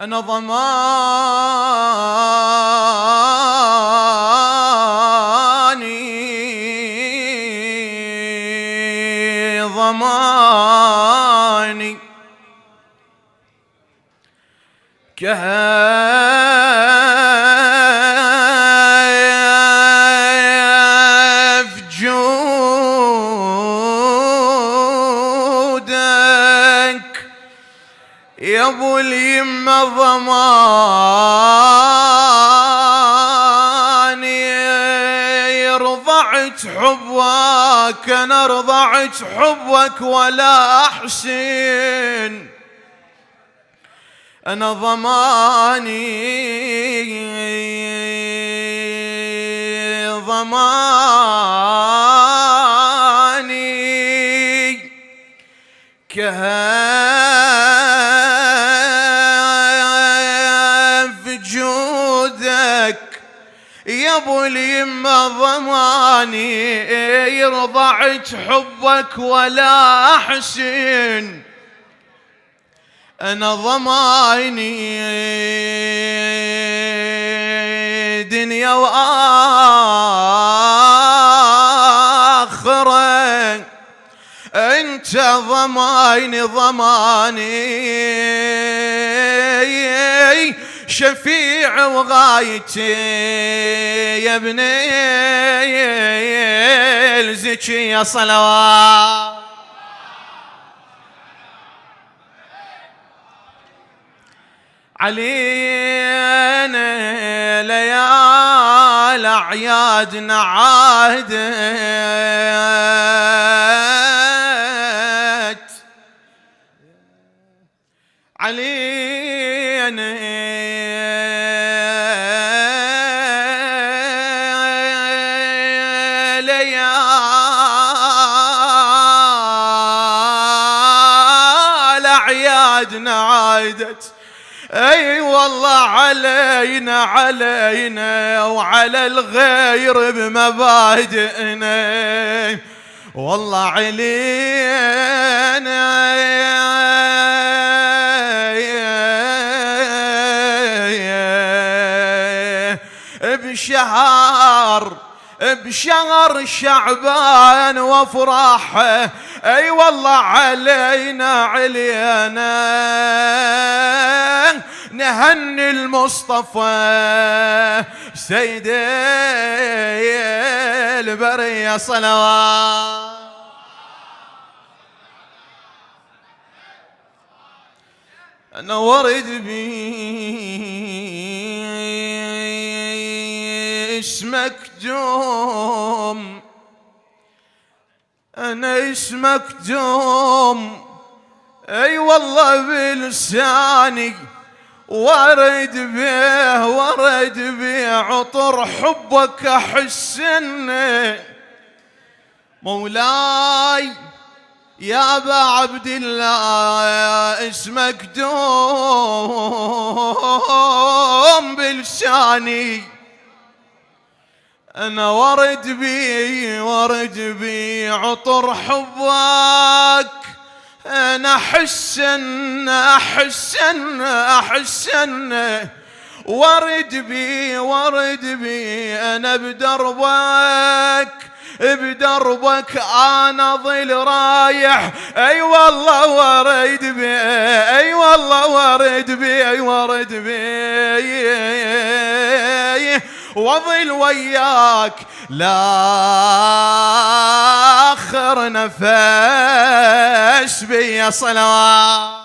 أنا ضماني كهف جودك يا ابو اليمة ضماني رضعت حبك انا رضعت حبك ولا احسن انا ضماني كهف جودك يا ابو اليمة ضماني رضعت حبك ولا احسن انا ضماني دنيا واخره انت ضماني شفيع وغايتي يا ابني الزكي صلوات علينا ليال اعيادنا عادت علينا ليال اعيادنا عادت اي والله علينا وعلى الغير بمبادئنا والله علينا بشهر شعبان وافراحه اي والله علينا نهني المصطفى سيدي البرية صلوات أنا ورد بي اسمك دوم أنا اسمك دوم أي والله بلساني ورد بيه عطر حبك أحسن مولاي يا أبا عبد الله اسمك دوم بلساني أنا ورد بي عطر حبك أنا أحسن ورد بي أنا بدربك أنا ظل رايح أي والله ورد بي أي والله ورد بي وظل وياك لا آخر نفس بي صلوات